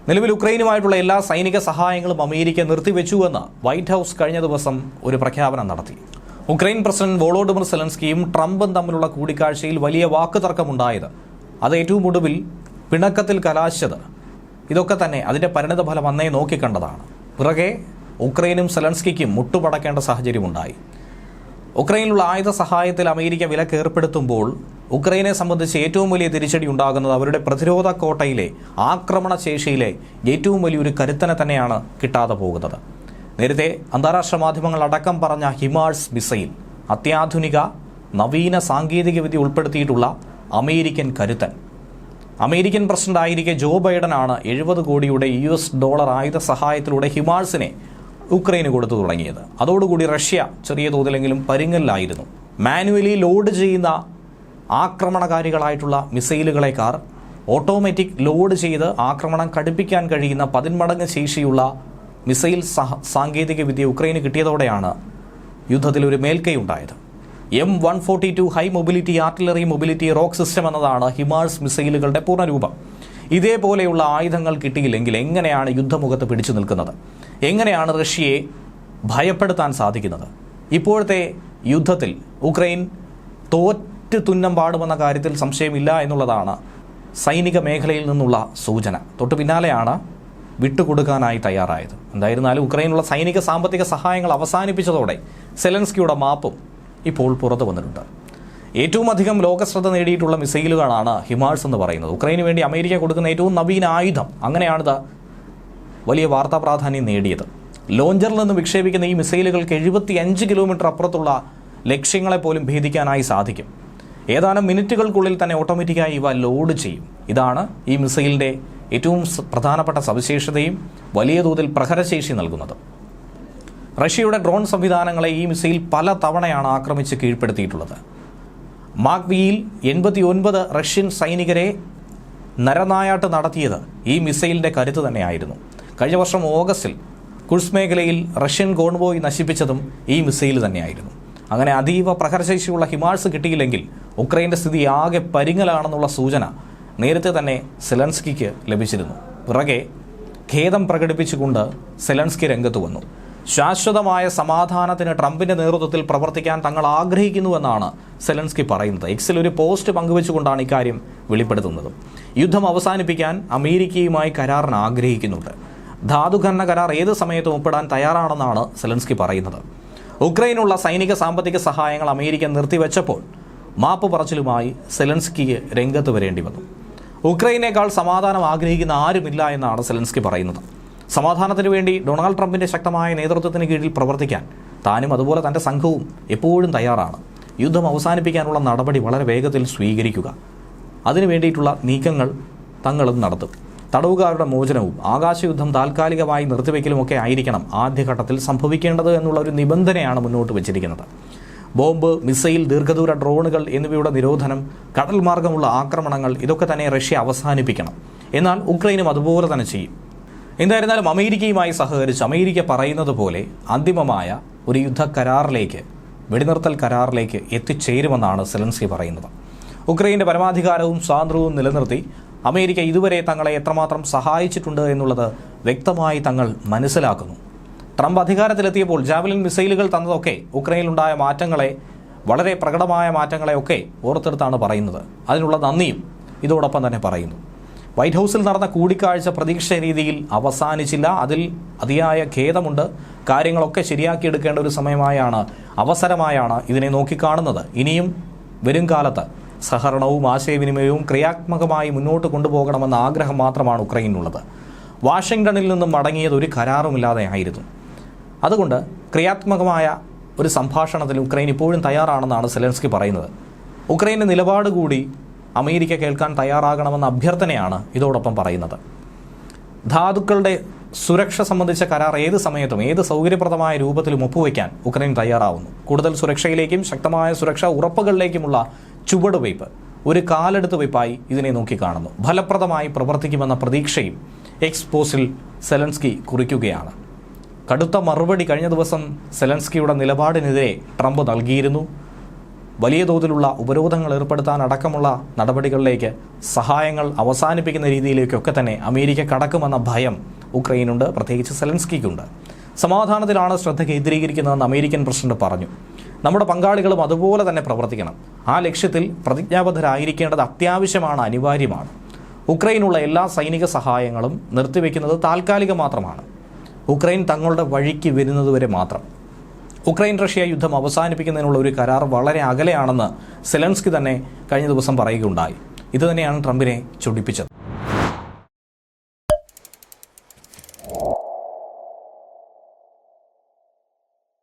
നിലവിൽ ഉക്രൈനുമായിട്ടുള്ള എല്ലാ സൈനിക സഹായങ്ങളും അമേരിക്ക നിർത്തിവെച്ചുവെന്ന് വൈറ്റ് ഹൗസ് കഴിഞ്ഞ ദിവസം ഒരു പ്രഖ്യാപനം നടത്തി. ഉക്രൈൻ പ്രസിഡന്റ് വോളോഡിമിർ സെലൻസ്കിയും ട്രംപും തമ്മിലുള്ള കൂടിക്കാഴ്ചയിൽ വലിയ വാക്കുതർക്കമുണ്ടായത്, അത് ഏറ്റവും ഒടുവിൽ പിണക്കത്തിൽ കലാശിച്ചത്, ഇതൊക്കെ തന്നെ അതിൻ്റെ പരിണിതഫലം അന്നേ നോക്കിക്കണ്ടതാണ്. പിറകെ ഉക്രൈനും സെലൻസ്കിക്കും മുട്ടുപടക്കേണ്ട സാഹചര്യമുണ്ടായി. ഉക്രൈനിലുള്ള ആയുധ സഹായത്തിൽ അമേരിക്ക വിലക്ക് ഏർപ്പെടുത്തുമ്പോൾ ഉക്രൈനെ സംബന്ധിച്ച് ഏറ്റവും വലിയ തിരിച്ചടി ഉണ്ടാകുന്നത് അവരുടെ പ്രതിരോധ കോട്ടയിലെ ആക്രമണ ശേഷിയിലെ ഏറ്റവും വലിയൊരു കരുത്തനെ തന്നെയാണ് കിട്ടാതെ പോകുന്നത്. നേരത്തെ അന്താരാഷ്ട്ര മാധ്യമങ്ങൾ അടക്കം പറഞ്ഞ ഹിമാർസ് മിസൈൽ, അത്യാധുനിക നവീന സാങ്കേതികവിദ്യ ഉൾപ്പെടുത്തിയിട്ടുള്ള അമേരിക്കൻ കരുത്തൻ. അമേരിക്കൻ പ്രസിഡന്റ് ആയിരിക്കെ ജോ ബൈഡനാണ് 70 കോടിയുടെ $US ആയുധ സഹായത്തിലൂടെ ഹിമാർസിനെ ഉക്രൈന് കൊടുത്തു തുടങ്ങിയത്. അതോടുകൂടി റഷ്യ ചെറിയ തോതിലെങ്കിലും പരുങ്ങലിലായിരുന്നു. മാനുവലി ലോഡ് ചെയ്യുന്ന ആക്രമണകാരികളായിട്ടുള്ള മിസൈലുകളേക്കാൾ ഓട്ടോമാറ്റിക് ലോഡ് ചെയ്ത് ആക്രമണം കടുപ്പിക്കാൻ കഴിയുന്ന 10 മടങ്ങ് ശേഷിയുള്ള മിസൈൽ സാങ്കേതിക വിദ്യ ഉക്രൈന് കിട്ടിയതോടെയാണ് യുദ്ധത്തിൽ ഒരു മേൽക്കൈ ഉണ്ടായത്. M142 high mobility artillery mobility rock system എന്നതാണ് ഹിമാർസ് മിസൈലുകളുടെ പൂർണ്ണരൂപം. ഇതേപോലെയുള്ള ആയുധങ്ങൾ കിട്ടിയില്ലെങ്കിൽ എങ്ങനെയാണ് യുദ്ധമുഖത്ത് പിടിച്ചു നിൽക്കുന്നത്? എങ്ങനെയാണ് റഷ്യയെ ഭയപ്പെടുത്താൻ സാധിക്കുന്നത്? ഇപ്പോഴത്തെ യുദ്ധത്തിൽ ഉക്രൈൻ തോറ്റ് തുന്നം പാടുമെന്ന കാര്യത്തിൽ സംശയമില്ല എന്നുള്ളതാണ് സൈനിക മേഖലയിൽ നിന്നുള്ള സൂചന. തൊട്ടു പിന്നാലെയാണ് വിട്ടുകൊടുക്കാനായി തയ്യാറായത്. എന്തായിരുന്നാലും ഉക്രൈനുള്ള സൈനിക സാമ്പത്തിക സഹായങ്ങൾ അവസാനിപ്പിച്ചതോടെ സെലൻസ്കിയുടെ മാപ്പും ഇപ്പോൾ പുറത്തു വന്നിട്ടുണ്ട്. ഏറ്റവും അധികം ലോകശ്രദ്ധ നേടിയിട്ടുള്ള മിസൈലുകളാണ് ഹിമാർസ് എന്ന് പറയുന്നത്. ഉക്രൈന് വേണ്ടി അമേരിക്ക കൊടുക്കുന്ന ഏറ്റവും നവീന ആയുധം, അങ്ങനെയാണിത് വലിയ വാർത്താ പ്രാധാന്യം നേടിയത്. ലോഞ്ചറിൽ നിന്ന് വിക്ഷേപിക്കുന്ന ഈ മിസൈലുകൾക്ക് 75 കിലോമീറ്റർ അപ്പുറത്തുള്ള ലക്ഷ്യങ്ങളെ പോലും ഭേദിക്കാനായി സാധിക്കും. ഏതാനും മിനിറ്റുകൾക്കുള്ളിൽ തന്നെ ഓട്ടോമാറ്റിക്കായി ഇവ ലോഡ് ചെയ്യും. ഇതാണ് ഈ മിസൈലിൻ്റെ ഏറ്റവും പ്രധാനപ്പെട്ട സവിശേഷതയും വലിയ തോതിൽ പ്രഹരശേഷി നൽകുന്നത്. റഷ്യയുടെ ഡ്രോൺ സംവിധാനങ്ങളെ ഈ മിസൈൽ പല തവണയാണ് ആക്രമിച്ച് കീഴ്പ്പെടുത്തിയിട്ടുള്ളത്. മാക്വിയിൽ 89 റഷ്യൻ സൈനികരെ നരനായാട്ട് നടത്തിയത് ഈ മിസൈലിൻ്റെ കരുത്ത് തന്നെയായിരുന്നു. കഴിഞ്ഞ വർഷം ഓഗസ്റ്റിൽ കുർസ് മേഖലയിൽ റഷ്യൻ കോൺവോയ് നശിപ്പിച്ചതും ഈ മിസൈൽ തന്നെയായിരുന്നു. അങ്ങനെ അതീവ പ്രഹരശേഷിയുള്ള ഹിമാർസ് കിട്ടിയില്ലെങ്കിൽ ഉക്രൈൻ്റെ സ്ഥിതി ആകെ പരിങ്ങലാണെന്നുള്ള സൂചന നേരത്തെ തന്നെ സെലൻസ്കിക്ക് ലഭിച്ചിരുന്നു. പിറകെ ഖേദം പ്രകടിപ്പിച്ചുകൊണ്ട് സെലൻസ്കി രംഗത്ത് വന്നു. ശാശ്വതമായ സമാധാനത്തിന് ട്രംപിൻ്റെ നേതൃത്വത്തിൽ പ്രവർത്തിക്കാൻ തങ്ങൾ ആഗ്രഹിക്കുന്നുവെന്നാണ് സെലൻസ്കി പറയുന്നത്. എക്സിൽ ഒരു പോസ്റ്റ് പങ്കുവെച്ചുകൊണ്ടാണ് ഇക്കാര്യം വെളിപ്പെടുത്തുന്നത്. യുദ്ധം അവസാനിപ്പിക്കാൻ അമേരിക്കയുമായി കരാറിന് ആഗ്രഹിക്കുന്നുണ്ട്. ധാതുഖനന കരാർ ഏത് സമയത്തും ഒപ്പിടാൻ തയ്യാറാണെന്നാണ് സെലൻസ്കി പറയുന്നത്. ഉക്രൈനുള്ള സൈനിക സാമ്പത്തിക സഹായങ്ങൾ അമേരിക്ക നിർത്തിവെച്ചപ്പോൾ മാപ്പ് പറച്ചിലുമായി സെലൻസ്കിക്ക് രംഗത്ത് വരേണ്ടി വന്നു. ഉക്രൈനേക്കാൾ സമാധാനം ആഗ്രഹിക്കുന്ന ആരുമില്ല എന്നാണ് സെലൻസ്കി പറയുന്നത്. സമാധാനത്തിന് വേണ്ടി ഡൊണാൾഡ് ട്രംപിൻ്റെ ശക്തമായ നേതൃത്വത്തിന് കീഴിൽ പ്രവർത്തിക്കാൻ താനും അതുപോലെ തൻ്റെ സംഘവും എപ്പോഴും തയ്യാറാണ്. യുദ്ധം അവസാനിപ്പിക്കാനുള്ള നടപടി വളരെ വേഗത്തിൽ സ്വീകരിക്കുക, അതിനു വേണ്ടിയിട്ടുള്ള നീക്കങ്ങൾ തങ്ങളും നടത്തും. തടവുകാരുടെ മോചനവും ആകാശയുദ്ധം താൽക്കാലികമായി നിർത്തിവെക്കലുമൊക്കെ ആയിരിക്കണം ആദ്യഘട്ടത്തിൽ സംഭവിക്കേണ്ടത് എന്നുള്ള ഒരു നിബന്ധനയാണ് മുന്നോട്ട് വച്ചിരിക്കുന്നത്. ബോംബ്, മിസൈൽ, ദീർഘദൂര ഡ്രോണുകൾ എന്നിവയുടെ നിരോധനം, കടൽ മാർഗമുള്ള ആക്രമണങ്ങൾ, ഇതൊക്കെ തന്നെ റഷ്യ അവസാനിപ്പിക്കണം. എന്നാൽ ഉക്രൈനും അതുപോലെ തന്നെ ചെയ്യും. എന്തായിരുന്നാലും അമേരിക്കയുമായി സഹകരിച്ച് അമേരിക്ക പറയുന്നത് പോലെ അന്തിമമായ ഒരു യുദ്ധ കരാറിലേക്ക്, വെടിനിർത്തൽ കരാറിലേക്ക് എത്തിച്ചേരുമെന്നാണ് സെലൻസ്കി പറയുന്നത്. ഉക്രൈൻ്റെ പരമാധികാരവും സ്വാതന്ത്ര്യവും നിലനിർത്തി അമേരിക്ക ഇതുവരെ തങ്ങളെ എത്രമാത്രം സഹായിച്ചിട്ടുണ്ട് എന്നുള്ളത് വ്യക്തമായി തങ്ങൾ മനസ്സിലാക്കുന്നു. ട്രംപ് അധികാരത്തിലെത്തിയപ്പോൾ ജാവലിൻ മിസൈലുകൾ തന്നതൊക്കെ ഉക്രൈനിലുണ്ടായ മാറ്റങ്ങളെ, വളരെ പ്രകടമായ മാറ്റങ്ങളെയൊക്കെ ഓർത്തെടുത്താണ് പറയുന്നത്. അതിനുള്ള നന്ദിയും ഇതോടൊപ്പം തന്നെ പറയുന്നു. വൈറ്റ് ഹൗസിൽ നടന്ന കൂടിക്കാഴ്ച പ്രതീക്ഷ രീതിയിൽ അവസാനിച്ചില്ല. അതിൽ അതിയായ ഖേദമുണ്ട്. കാര്യങ്ങളൊക്കെ ശരിയാക്കിയെടുക്കേണ്ട ഒരു സമയമായാണ്, അവസരമായാണ് ഇതിനെ നോക്കിക്കാണുന്നത്. ഇനിയും വരും കാലത്ത് സഹകരണവും ആശയവിനിമയവും ക്രിയാത്മകമായി മുന്നോട്ട് കൊണ്ടുപോകണമെന്ന ആഗ്രഹം മാത്രമാണ് ഉക്രൈനുള്ളത്. വാഷിംഗ്ടണിൽ നിന്നും മടങ്ങിയത് ഒരു കരാറുമില്ലാതെ ആയിരുന്നു. അതുകൊണ്ട് ക്രിയാത്മകമായ ഒരു സംഭാഷണത്തിൽ ഉക്രൈൻ ഇപ്പോഴും തയ്യാറാണെന്നാണ് സെലൻസ്കി പറയുന്നത്. ഉക്രൈൻ്റെ നിലപാട് കൂടി അമേരിക്ക കേൾക്കാൻ തയ്യാറാകണമെന്ന അഭ്യർത്ഥനയാണ് ഇതോടൊപ്പം പറയുന്നത്. ധാതുക്കളുടെ സുരക്ഷ സംബന്ധിച്ച കരാർ ഏത് സമയത്തും ഏത് സൗകര്യപ്രദമായ രൂപത്തിലും ഒപ്പുവയ്ക്കാൻ ഉക്രൈൻ തയ്യാറാവുന്നു. കൂടുതൽ സുരക്ഷയിലേക്കും ശക്തമായ സുരക്ഷാ ഉറപ്പുകളിലേക്കുമുള്ള ചുവടുവയ്പ്, ഒരു കാലെടുത്ത് വയ്പായി ഇതിനെ നോക്കിക്കാണുന്നു. ഫലപ്രദമായി പ്രവർത്തിക്കുമെന്ന പ്രതീക്ഷയും എക്സ് പോസ്റ്റിൽ സെലൻസ്കി കുറിക്കുകയാണ്. കടുത്ത മറുപടി കഴിഞ്ഞ ദിവസം സെലൻസ്കിയുടെ നിലപാടിനെതിരെ ട്രംപ് നൽകിയിരുന്നു. വലിയ തോതിലുള്ള ഉപരോധങ്ങൾ ഏർപ്പെടുത്താൻ അടക്കമുള്ള നടപടികളിലേക്ക്, സഹായങ്ങൾ അവസാനിപ്പിക്കുന്ന രീതിയിലേക്കൊക്കെ തന്നെ അമേരിക്ക കടക്കുമെന്ന ഭയം ഉക്രൈനുണ്ട്, പ്രത്യേകിച്ച് സെലൻസ്കിക്കുണ്ട്. സമാധാനത്തിലാണ് ശ്രദ്ധ കേന്ദ്രീകരിക്കുന്നതെന്ന് അമേരിക്കൻ പ്രസിഡന്റ് പറഞ്ഞു. നമ്മുടെ പങ്കാളികളും അതുപോലെ തന്നെ പ്രവർത്തിക്കണം. ആ ലക്ഷ്യത്തിൽ പ്രതിജ്ഞാബദ്ധരായിരിക്കേണ്ടത് അത്യാവശ്യമാണ്, അനിവാര്യമാണ്. ഉക്രൈനുള്ള എല്ലാ സൈനിക സഹായങ്ങളും നിർത്തിവെക്കുന്നത് താൽക്കാലികം മാത്രമാണ്. ഉക്രൈൻ തങ്ങളുടെ വഴിക്ക് വരുന്നതുവരെ മാത്രം. ഉക്രൈൻ റഷ്യ യുദ്ധം അവസാനിപ്പിക്കുന്നതിനുള്ള ഒരു കരാർ വളരെ അകലെയാണെന്ന് സെലൻസ്കി തന്നെ കഴിഞ്ഞ ദിവസം പറയുകയുണ്ടായി. ഇതുതന്നെയാണ് ട്രംപിനെ ചൊടിപ്പിച്ചത്.